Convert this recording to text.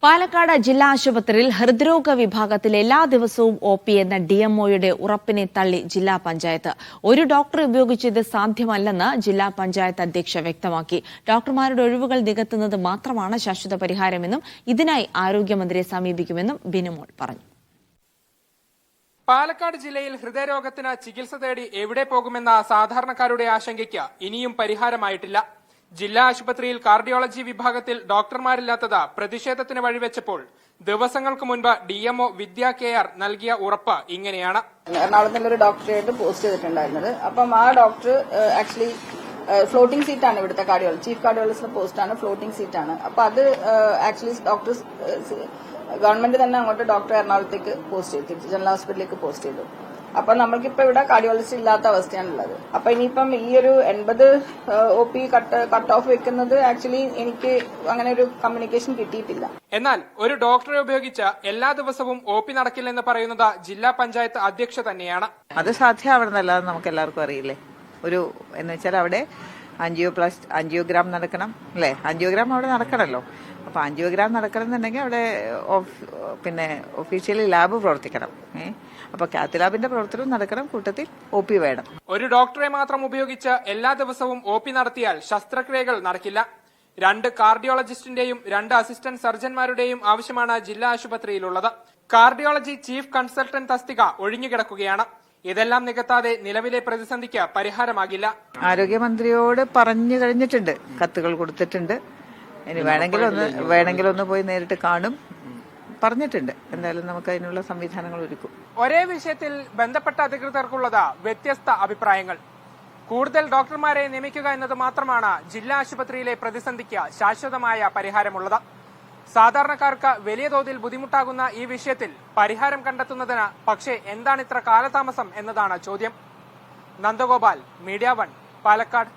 പാലക്കാട് ജില്ലാ ആശുപത്രിയിൽ ഹൃദ്രോഗ വിഭാഗത്തിൽ എല്ലാ ദിവസവും ഒ.പി. എന്ന ഡിഎംഒയുടെ ഉറപ്പിനെ തള്ളി ജില്ലാ പഞ്ചായത്ത്. ഒരു ഡോക്ടറെ ഉപയോഗിച്ച് ഇത് സാധ്യമല്ലെന്ന് ജില്ലാ പഞ്ചായത്ത് അധ്യക്ഷ വ്യക്തമാക്കി. ഡോക്ടർമാരുടെ ഒഴിവുകൾ നികത്തുന്നത് മാത്രമാണ് ശാശ്വത പരിഹാരമെന്നും ഇതിനായി ആരോഗ്യമന്ത്രിയെ സമീപിക്കുമെന്നും ബിനുമോൾ പറഞ്ഞു. പാലക്കാട് ജില്ലയിൽ ഹൃദയരോഗത്തിന് ചികിത്സ തേടി എവിടെ പോകുമെന്ന സാധാരണക്കാരുടെ ആശങ്കയ്ക്ക് ഇനിയും പരിഹാരമായിട്ടില്ല. ജില്ലാ ആശുപത്രിയിൽ കാർഡിയോളജി വിഭാഗത്തിൽ ഡോക്ടർമാരില്ലാത്തത് പ്രതിഷേധത്തിന് വഴിവെച്ചപ്പോൾ ദിവസങ്ങൾക്ക് മുൻപ് ഡിഎംഒ വിദ്യ കെ.ആർ. നൽകിയ ഉറപ്പ് ഇങ്ങനെയാണ്. എറണാകുളത്തുള്ള ഒരു ഡോക്ടറായിട്ട് പോസ്റ്റ് ചെയ്തിട്ടുണ്ടായിരുന്നത്. അപ്പം ആ ഡോക്ടർ ആക്ച്വലി ഫ്ലോട്ടിംഗ് സീറ്റാണ് ഇവിടുത്തെ കാർഡിയോളജി, ചീഫ് കാർഡിയോളജിസ്റ്റിന്റെ പോസ്റ്റാണ്, ഫ്ലോട്ടിംഗ് സീറ്റാണ്. അപ്പൊ അത് ആക്ച്വലി ഡോക്ടേഴ്സ് ഗവൺമെന്റ് തന്നെ അങ്ങോട്ട് ഡോക്ടർ എറണാകുളത്തേക്ക് പോസ്റ്റ് ചെയ്തു, ജനറൽ ഹോസ്പിറ്റലിലേക്ക് പോസ്റ്റ് ചെയ്തു. അപ്പൊ നമ്മൾക്കിപ്പോ ഇവിടെ കാർഡിയോളജിസ്റ്റ് ഇല്ലാത്ത അവസ്ഥയാണുള്ളത്. അപ്പൊ ഇനിയിപ്പം ഈ ഒരു 80 OP കട്ട് ഓഫ് വെക്കുന്നത് ആക്ച്വലി എനിക്ക് അങ്ങനെ ഒരു കമ്മ്യൂണിക്കേഷൻ കിട്ടിയിട്ടില്ല. എന്നാൽ ഒരു ഡോക്ടറെ ഉപയോഗിച്ച് എല്ലാ ദിവസവും OP നടക്കില്ലെന്ന് പറയുന്നത് ജില്ലാ പഞ്ചായത്ത് അധ്യക്ഷ തന്നെയാണ്. അത് സാധ്യമാവണമെന്നല്ലാതെ നമുക്ക് എല്ലാവർക്കും അറിയില്ലേ. എന്ന് വെച്ചാൽ അവിടെ ആൻജിയോഗ്രാം നടക്കണം അല്ലേ, ആൻജിയോഗ്രാം അവിടെ നടക്കണമല്ലോ. അപ്പൊ ആൻജിയോഗ്രാം നടക്കണമെന്നുണ്ടെങ്കിൽ അവിടെ ഒഫീഷ്യലി ലാബ് പ്രവർത്തിക്കണം. അപ്പൊ കാത്ത് ലാബിന്റെ പ്രവർത്തനം നടക്കണം, കൂട്ടത്തിൽ OP വേണം. ഒരു ഡോക്ടറെ മാത്രം ഉപയോഗിച്ച് എല്ലാ ദിവസവും OP നടത്തിയാൽ ശസ്ത്രക്രിയകൾ നടക്കില്ല. 2 കാർഡിയോളജിസ്റ്റിന്റെയും 2 അസിസ്റ്റന്റ് സർജൻമാരുടെയും ആവശ്യമാണ് ജില്ലാ ആശുപത്രിയിലുള്ളത്. കാർഡിയോളജി ചീഫ് കൺസൾട്ടന്റ് തസ്തിക ഒഴിഞ്ഞുകിടക്കുകയാണ്. ഇതെല്ലാം നികത്താതെ നിലവിലെ പ്രതിസന്ധിക്ക് പരിഹാരമാകില്ല. ആരോഗ്യമന്ത്രിയോട് പറഞ്ഞു കഴിഞ്ഞിട്ടുണ്ട്, കത്തുകൾ കൊടുത്തിട്ടുണ്ട്. ഇനി വേണമെങ്കിലൊന്ന് പോയി നേരിട്ട് കാണും പറഞ്ഞിട്ടുണ്ട്. എന്തായാലും നമുക്ക് അതിനുള്ള സംവിധാനങ്ങൾ ഒരുക്കും. ഒരേ വിഷയത്തിൽ ബന്ധപ്പെട്ട അധികൃതർക്കുള്ളത് വ്യത്യസ്ത അഭിപ്രായങ്ങൾ. കൂടുതൽ ഡോക്ടർമാരെ നിയമിക്കുക എന്നത് മാത്രമാണ് ജില്ലാ ആശുപത്രിയിലെ പ്രതിസന്ധിക്ക് ശാശ്വതമായ പരിഹാരമുള്ളത്. സാധാരണക്കാർക്ക് വലിയ തോതിൽ ബുദ്ധിമുട്ടാകുന്ന ഈ വിഷയത്തിൽ പരിഹാരം കണ്ടെത്തുന്നതിന് പക്ഷേ എന്താണ് ഇത്ര കാലതാമസം എന്നതാണ് ചോദ്യം. നന്ദഗോപാൽ, മീഡിയ 1, പാലക്കാട്.